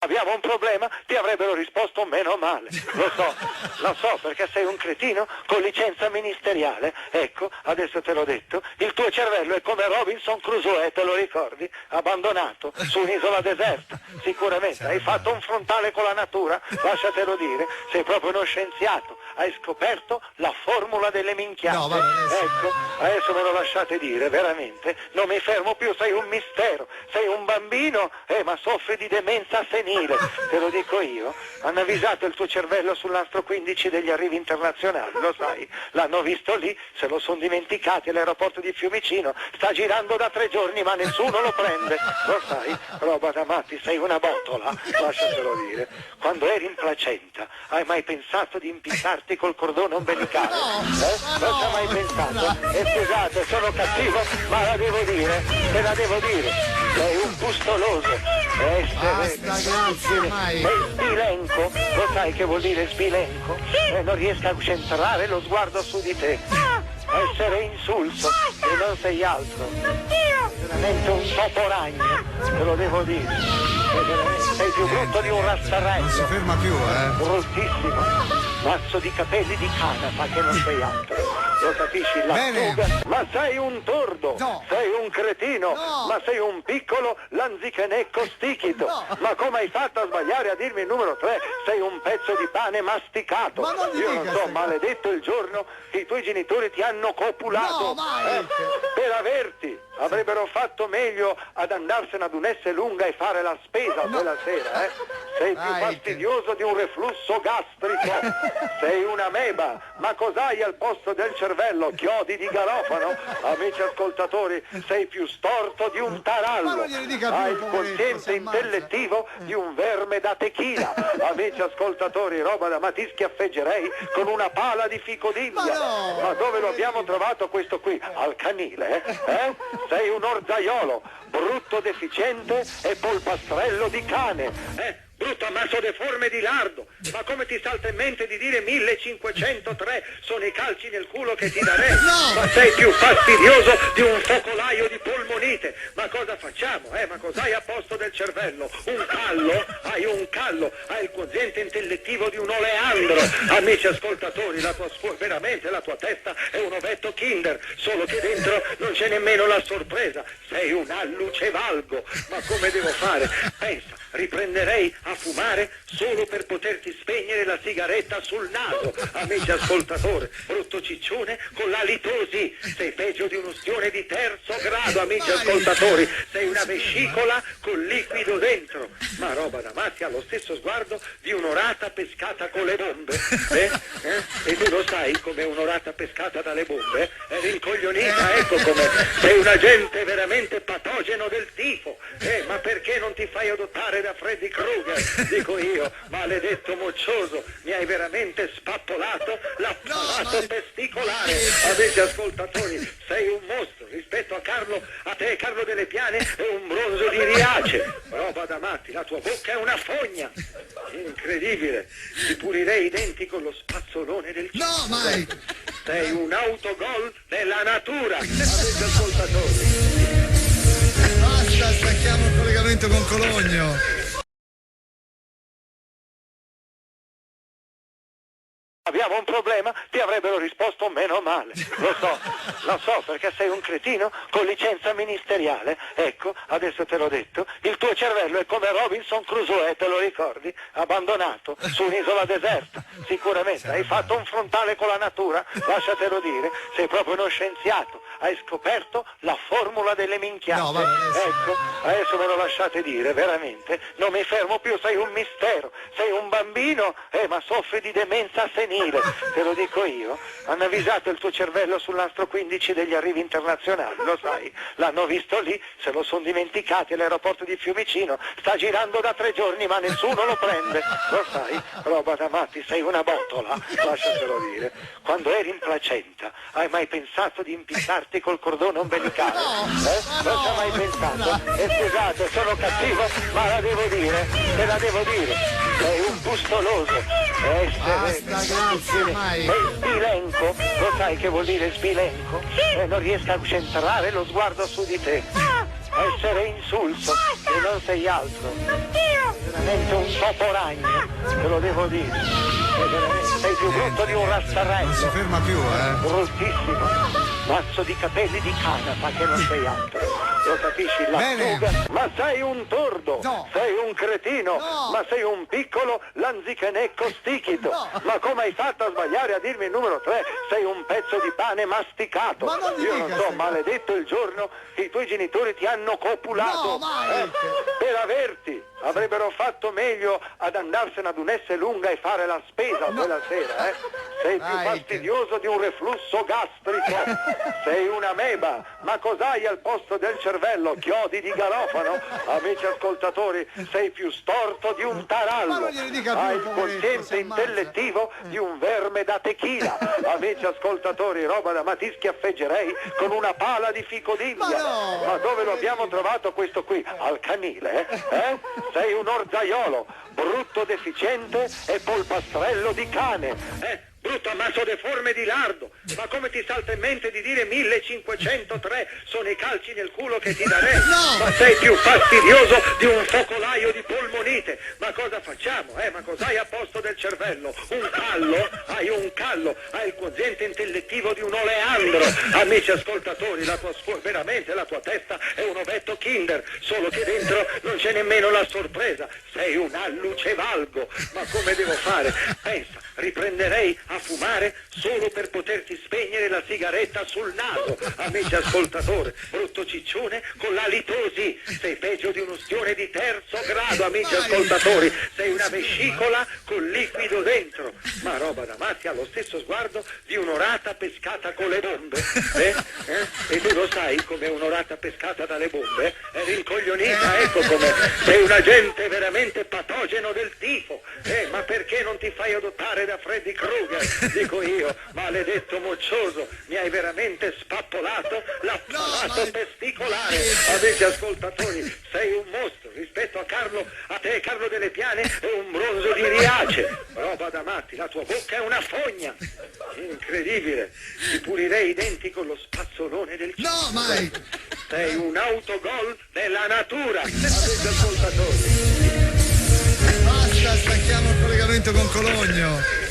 Abbiamo un problema, ti avrebbero risposto meno male. Lo so, perché sei un cretino con licenza ministeriale. Ecco, adesso te l'ho detto, il tuo cervello è come Robinson Crusoe, te lo ricordi? Abbandonato su un'isola deserta. Sicuramente hai fatto un frontale con la natura, lasciatelo dire, sei proprio uno scienziato. Hai scoperto la formula delle minchiate. No, ecco, adesso me lo lasciate dire, veramente, non mi fermo più, sei un mistero, sei un bambino, ma soffri di demenza senile, te lo dico io. Hanno avvisato il tuo cervello sul nastro 15 degli arrivi internazionali, lo sai, l'hanno visto lì, se lo sono dimenticati all'aeroporto di Fiumicino, sta girando da 3 giorni ma nessuno lo prende, lo sai, roba da matti, sei una botola, lasciatelo dire. Quando eri in placenta, hai mai pensato di impiccarti col cordone ombelicale? Non ci hai mai pensato? E scusate, sono cattivo, ma la devo dire, te la devo dire, sei un pustoloso. Sei sbilenco, lo sai che vuol dire sbilenco? Non riesco a centrare lo sguardo su di te. Essere insulso e non sei altro. Veramente un toporagno, te lo devo dire. Sei più brutto di un rastarello. Non si ferma più, Bruttissimo. Mazzo di capelli di canapa che non sei altro. Lo capisci? Lattuga. Ma sei un tordo, sei un cretino, ma sei un piccolo lanzichenecco stichito. Ma come hai fatto a sbagliare a dirmi il numero 3? Sei un pezzo di pane masticato. Io non so, maledetto il giorno che i tuoi genitori ti hanno copulato. Per averti. Avrebbero fatto meglio ad andarsene ad un S lunga e fare la spesa quella sera, Sei più fastidioso di un reflusso gastrico. Sei una meba. Ma cos'hai al posto del cervello? Chiodi di garofano? Amici ascoltatori, sei più storto di un tarallo. Hai il quoziente intellettivo di un verme da tequila. Amici ascoltatori, roba da ma ti schiaffeggerei con una pala di fico d'India. Ma dove lo abbiamo trovato questo qui? Al canile, Sei un orzaiolo, brutto deficiente e polpastrello di cane. Brutto ammasso deforme di lardo. Ma come ti salta in mente di dire 1503? Sono i calci nel culo che ti darei. Ma sei più fastidioso di un focolaio di polmonite. Ma cosa facciamo? Ma cos'hai a posto del cervello? Un callo? Hai un callo. Hai il quoziente intellettivo di un oleandro. Amici ascoltatori, la tua veramente la tua testa è un ovetto Kinder, solo che dentro non c'è nemmeno la sorpresa. Sei un allucevalgo. Ma come devo fare? Pensa, riprenderei a fumare solo per poterti spegnere la sigaretta sul naso. Amici ascoltatori, brutto ciccione con la litosi. Sei peggio di un ustione di 3° grado, amici ascoltatori. Sei una vescicola con liquido dentro. Ma roba da matti, ha lo stesso sguardo di un'orata pescata con le bombe. E tu lo sai come un'orata pescata dalle bombe? È rincoglionita, ecco come. Sei un agente veramente patogeno del tifo. Ma perché non ti fai adottare da Freddy Krueger? Dico io, maledetto moccioso, mi hai veramente spappolato l'apparato testicolare. Amici ascoltatori, sei un mostro. Rispetto a Carlo, a te Carlo Delle Piane è un bronzo di Riace. Roba da matti, la tua bocca è una fogna. Incredibile. Ti pulirei i denti con lo spazzolone del cielo. Sei un autogol della natura. Amici ascoltatori. Basta, stacchiamo il collegamento con Cologno. Abbiamo un problema, ti avrebbero risposto meno male. Lo so, perché sei un cretino con licenza ministeriale. Ecco, adesso te l'ho detto, il tuo cervello è come Robinson Crusoe, te lo ricordi? Abbandonato su un'isola deserta. Sicuramente hai fatto un frontale con la natura, lasciatelo dire, sei proprio uno scienziato. Hai scoperto la formula delle minchiate. Ecco, adesso me lo lasciate dire, veramente, non mi fermo più, sei un mistero, sei un bambino, ma soffri di demenza senile, te lo dico io. Hanno avvisato il tuo cervello sul nastro 15 degli arrivi internazionali, lo sai, l'hanno visto lì, se lo sono dimenticati all'aeroporto di Fiumicino, sta girando da 3 giorni ma nessuno lo prende, lo sai, roba da matti, sei una botola, lasciatelo dire. Quando eri in placenta, hai mai pensato di impiccarti col cordone ombelicale? Non ci hai mai pensato? E scusate, sono cattivo, ma la devo dire, te la devo dire, sei un pustoloso. Sei sbilenco, lo sai che vuol dire sbilenco? Non riesco a centrare lo sguardo su di te. essere insulso e non sei altro. Veramente un topo ragno, te lo devo dire. Sei più brutto di un razzarello. Non si ferma più, Bruttissimo. Mazzo di capelli di canapa che non sei altro. Lo capisci? Lattuga. Ma sei un tordo. No. Sei un cretino. No. Ma sei un piccolo lanzichenecco stichito. No. Ma come hai fatto a sbagliare a dirmi il numero 3? Sei un pezzo di pane masticato. Ma non mi Io dica non so, se- maledetto il giorno che i tuoi genitori ti hanno copulato. No, mai. Per averti. Avrebbero fatto meglio ad andarsene ad un'S lunga e fare la spesa quella sera, Sei più Mike. fastidioso di un reflusso gastrico. Sei una meba. Ma cos'hai al posto del cervello? Chiodi di garofano? Amici ascoltatori, sei più storto di un Ma tarallo. non gliene dica più, Hai il poveretto, quoziente si ammazza. intellettivo di un verme da tequila. Amici ascoltatori, roba da ma ti schiaffeggerei con una pala di fico d'India. Ma no! Ma dove lo abbiamo trovato questo qui? Al canile, Sei un orzaiolo, brutto deficiente e polpastrello di cane. Brutto ammasso deforme di lardo. Ma come ti salta in mente di dire 1503 sono i calci nel culo che ti darei? No! Ma sei più fastidioso di un focolaio di polmonite. Ma cosa facciamo, Ma cos'hai a posto del cervello? Un callo? Hai un callo. Hai il quoziente intellettivo di un oleandro. Amici ascoltatori, la tua veramente la tua testa è un ovetto Kinder, solo che dentro non c'è nemmeno la sorpresa. Sei un allucevalgo. Ma come devo fare? Pensa, riprenderei a fumare solo per poterti spegnere la sigaretta sul naso. Amici ascoltatori, brutto ciccione con la litosi. Sei peggio di un ustione di terzo grado, amici ascoltatori. Sei una vescicola con liquido dentro. Ma roba da matti, ha lo stesso sguardo di un'orata pescata con le bombe. E tu lo sai come un'orata pescata dalle bombe? È rincoglionita, ecco com'è. Sei un agente veramente patogeno del tifo. Ma perché non ti fai adottare da Freddy Krueger? Dico io, maledetto moccioso, mi hai veramente spappolato l'apparato testicolare. Amici ascoltatori, sei un mostro rispetto a te Carlo Delle Piane è un bronzo di Riace. Roba da matti, la tua bocca è una fogna. Incredibile, ti pulirei i denti con lo spazzolone del cielo. No, Mike! Sei un autogol della natura. Amici ascoltatori. Basta, stacchiamo il collegamento con Cologno.